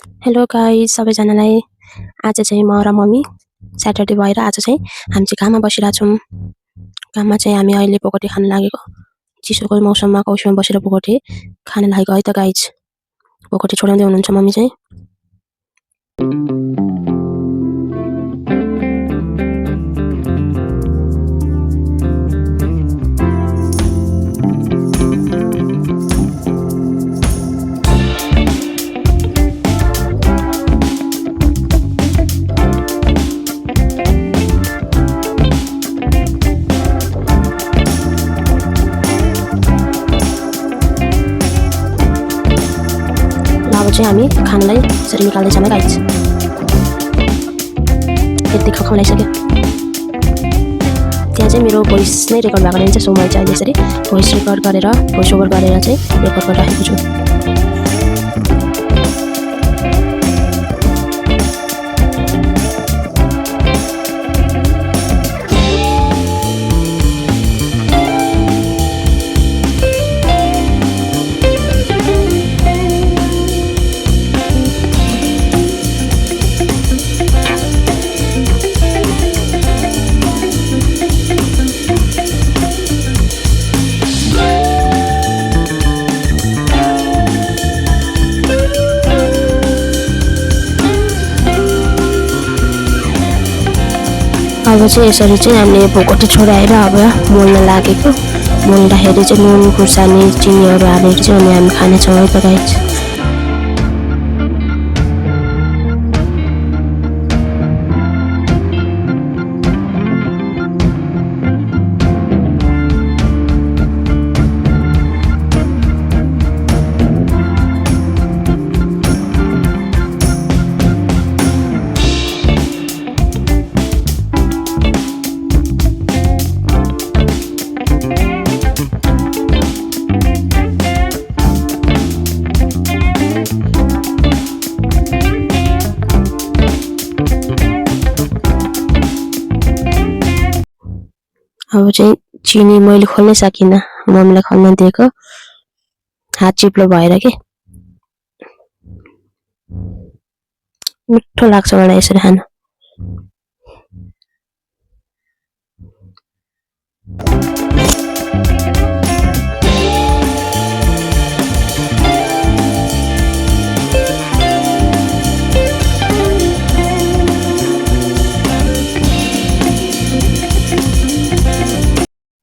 Hello guys सबैजनालाई आज चाहिँ म र मम्मी स्याटरडे भएर आज चाहिँ हामी चाहिँ घाममा बसिरहेछौँ। घाममा चाहिँ हामी अहिले पकौडे खान लागेको। चिसोको मौसममा कौसमा बसेर पकौडे खान लागेको है त गाइस। पकौडे छोडाउँदै हुनुहुन्छ मम्मी चाहिँ। अब चाहिँ हामी खानालाई यसरी निकाल्दैछौँ है गाइस। यति खाउ खाइसक्यो। त्यहाँ चाहिँ मेरो भोइस नै रेकर्ड भएको रहेछ, सो मैले चाहिँ अहिले यसरी भोइस रेकर्ड गरेर भोइस ओभर गरेर चाहिँ रेकर्ड गरिराखेको छु। अब चाहिँ यसरी चाहिँ हामीले पकौडे छोडाएर अब मोल्न लागेको। मोल्दाखेरि चाहिँ नुन खुर्सानी चिनीहरू हालेर चाहिँ अनि हामी खानेछौँ है त गाइस। अब चाहिँ चिनी मैले खोल्नै सकिनँ, मम्मीलाई खोल्न दिएको, हात चिप्लो भएर के। मिठो लाग्छ मलाई यसरी खान।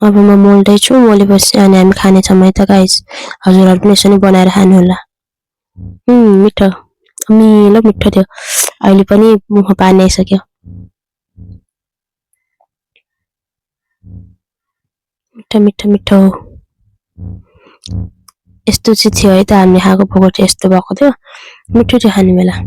अब म मोल्दैछु, मोलेपछि अनि हामी खानेछौँ है त गाइस। हजुरहरू पनि यसरी बनाएर खानु होला। मिठो, मिलो मिठो थियो। अहिले पनि मुख पानी आइसक्यो। मिठो मिठो मिठो यस्तो चाहिँ थियो है त हामीले खाएको पकौडे, यस्तो भएको थियो। मिठो थियो खाने बेला।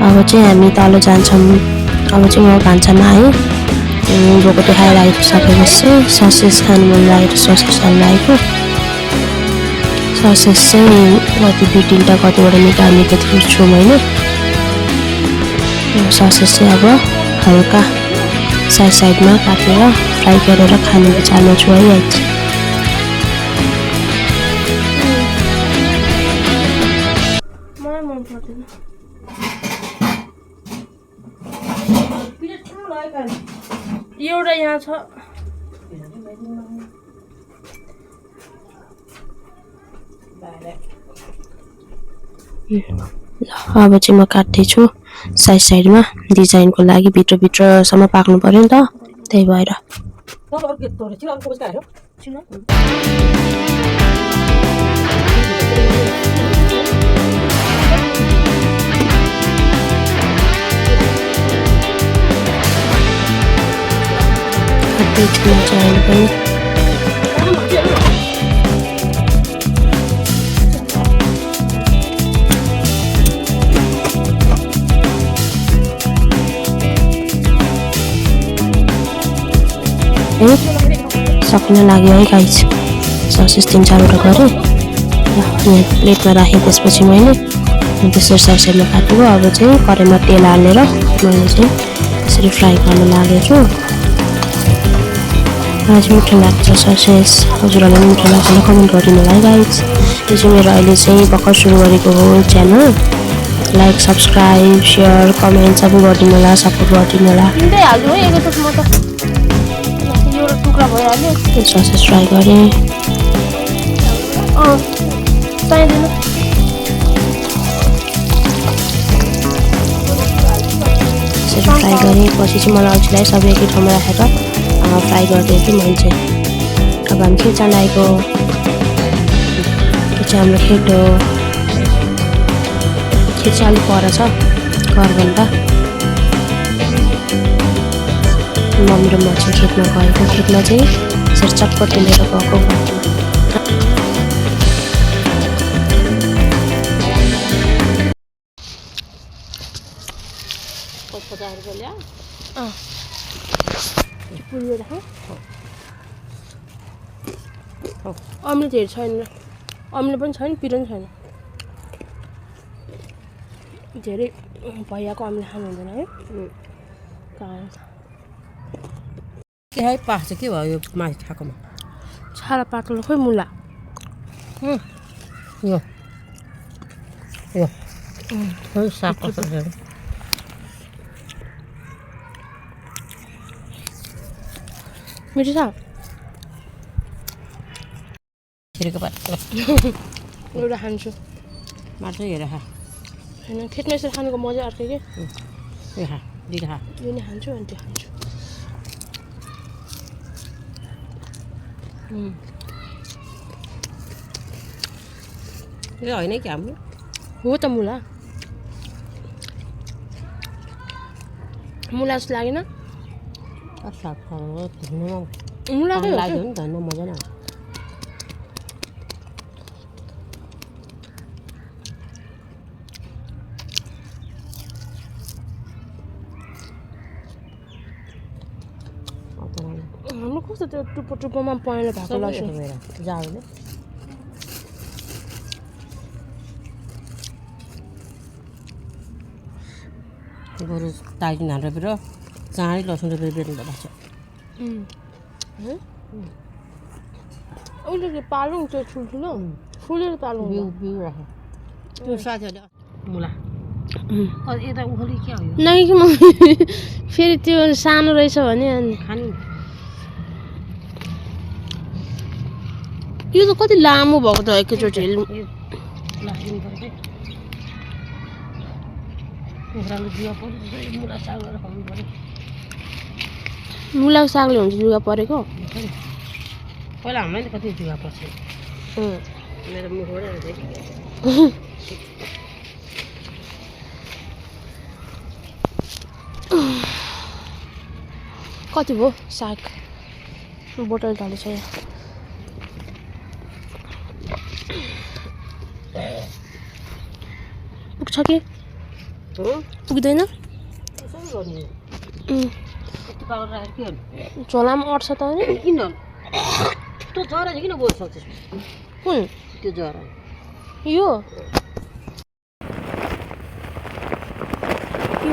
अब चाहिँ हामी तल जान्छौँ। अब चाहिँ म भान्सामा आएँ। बोगटी खाएर आइसकेपछि ससेज खानु मन लागेर ससेज खानु लागेको ससेज चाहिँ कति 2-3टा कतिवटा निकाल्नेको छु मैले ससेज चाहिँ अब हल्का साइडमा काटेर फ्राई गरेर खाने विचारमा छु है आज मलाई मन पर्दैन एउटा यहाँ छ अब चाहिँ म काट्दैछु साइडमा डिजाइनको लागि भित्रसम्म पाक्नु पर्यो नि त त्यही भएर सक्न लाग्यो है गाइस ससेज 3-4वटा गरेँ यहाँ प्लेटमा राखेँ त्यसपछि मैले त्यसरी साइडमा काटेको अब चाहिँ कराईमा तेल हालेर मैले चाहिँ यसरी फ्राई गर्न लागेछु आज मिठो लाग्छ ससेज हजुरहरूलाई मिठो लाग्छ कमेन्ट गरिदिनु होला है गाइस यो चाहिँ मेरो अहिले चाहिँ भर्खर सुरु गरेको हो channel like subscribe share comment सबै गरिदिनु होला सपोर्ट गरिदिनु होला ससेज फ्राई गरेँ फ्राई गरेँ पछि चाहिँ मलाई अल्छीलाई सबै एकै ठाउँमा राखेर फ्राई गर्दै थिएँ मैले चाहिँ अब हामी खेत जान आएको त्यो चाहिँ हाम्रो खेत हो खेत चाहिँ अलिक पर छ घरभन्दा मम्मी र म चाहिँ खेतमा गएको खेतमा चाहिँ यसरी चप्प तुलेर गएको अम्लेटहरू छैन अम्लेट पनि छैन पिरो पनि छैन धेरै भैयाको अम्लेट खानु हुँदैन है के है पाक्छ के भयो यो माथि ठाकोमा छाला पाक्लो खोइ मुला यो यो साग कसरी मिठो छ छिरेको पात एउटा खान्छु मार्छु हेर खा होइन खेतमा यसरी खानुको मजा अर्कै के यो खा दुईटा खा यो नि खान्छु अनि त्यो खान्छु यो होइन कि हाम्रो हो त मुला मुला जस्तो लागेन साग मुलाकै हो लाग्यो नि धन्न मजा न हाम्रो कस्तो त्यो टुप्पोमा पहेँलो भएको लसुन जाडोले बरु ताइदिन हालेर चाँडै लसुन रोपेर बेच्नु भएको छ उसले पालौँ त्यो ठुल्ठुलो फुलेर पालौँ बिउ राख त्यो साथीहरूले मुला यता उखली के हो नै कि म फेरि त्यो सानो रहेछ भने अनि खानु यो त कति लामो भएको त एकैचोटि मुलाको सागले हुन्छ जुगा परेको पहिला हामीलाई कति जुगा पर्छ मेरो मुखबाट कति भयो साग बोतल ढाले छ यहाँ पुग्छ कि पुग्दैन यस्तो पागल राखेर के गर्नु झोलामा अट्छ त नि किन त्यो जरा चाहिँ किन बोल्छ त्यसमा कुन त्यो जरा यो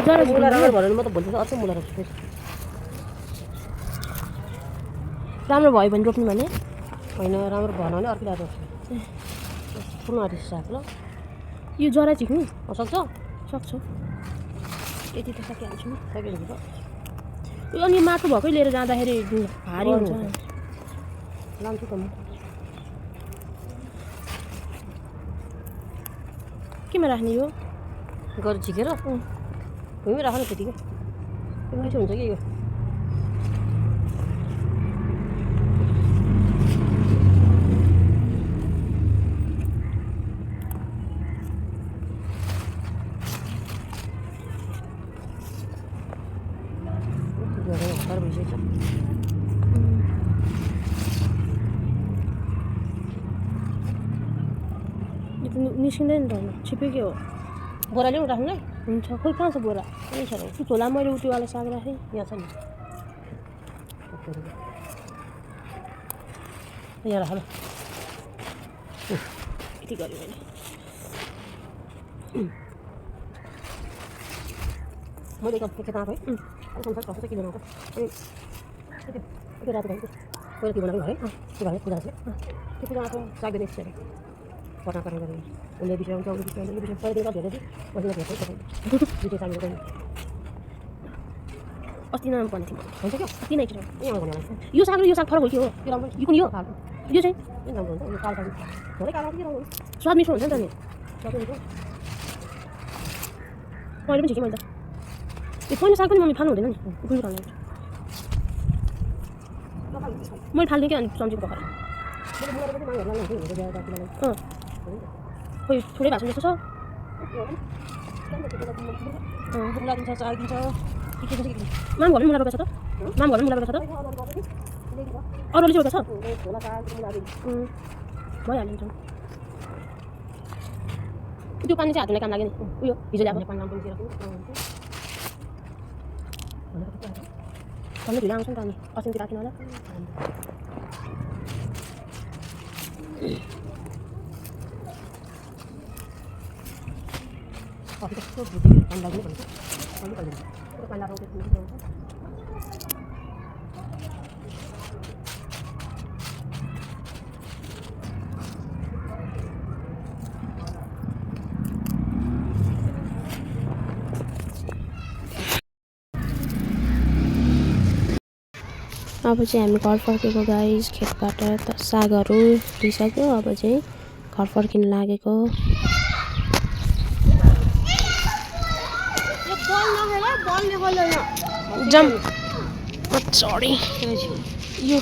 जरा मुला राम्रो भयो भने म त भोलि अर्को मुला रोप्छु राम्रो भयो भने रोप्नु भने होइन राम्रो भएन भने अर्को ल्याएर रोप्छु पुनः आँटिस साग ल यो जरा झिक्नु सक्छ सक्छ यति त सकिहाल्छु नि सकिन्छ यो अनि माटो भएकै लिएर जाँदाखेरि भारी हुन्छ लान्छु त म केमा राख्ने यो गरेर झिकेर भुइँमै राख न त्यतिकै मिठो हुन्छ कि यो हतार भइसकेको छ निस्किँदैन त छिपेकै हो बोरा ल्याउनु राख्नु है हुन्छ खोइ कहाँ छ बोरा यही छ त्यो झोला मैले उत्योवाला साग राखेँ यहाँ छ नि यहाँ राख ल यति गरेँ मैले मैले एक ताप है संसार कसो चाहिँ किन बनाउँछ त्यो रातो भएको पहिला त्यो बनाएको है त्यो भयो पूजा त्यो पूजाको साग दिने इच्छा पटा पर्ने गरेँ उसले विषय हुन्छ उसले विषय हुन्छ विषय पहिला धेरै चाहिँ पहिला धेरै विषय साग गर्नु अस्ति नराम्रो भनेको थिएँ हुन्छ क्या अस्ति नै किन ए आउँदैन यो साग र यो साग फरक हो कि हो त्यो राम्रो यो कुन यो खालको यो चाहिँ ए राम्रो हुन्छ यो कालो साग धेरै कालो के राम्रो स्वाद मिठो हुन्छ नि त नि सबै हुन्छ मैले पनि झिकेँ मैले त यो पहिलो साग पनि मम्मी फाल्नु हुँदैन नि उखुनको खानु मैले फाल्ने कि अनि सब्जीको पकाएर खोइ थोरै भएको जस्तो छ मुला दिन्छ साग दिन्छ के दिन्छ माम घरमै मुला रोपेको छ त माम घरमै मुला रोपेको छ त अरूले चाहिँ रोपेको छ होला साग मुला दिन्छ भइहाल्यो नि त्यो पानी चाहिँ हातलाई काम लाग्यो नि उयो हिजो ल्याएको पानी लाउनु पनि भन्नु ढिलो आउँछ नि त अनि अस्ति राखिन होला कति कस्तो बुद्धि पानी लाग्ने भनेको पानी पाल्दैन पुरो पानी लगाएको हुन्छ अब चाहिँ हामी घर फर्केको गाइस खेतबाट त सागहरू लिइसक्यो अब चाहिँ घर फर्किन लागेको जम सरी यो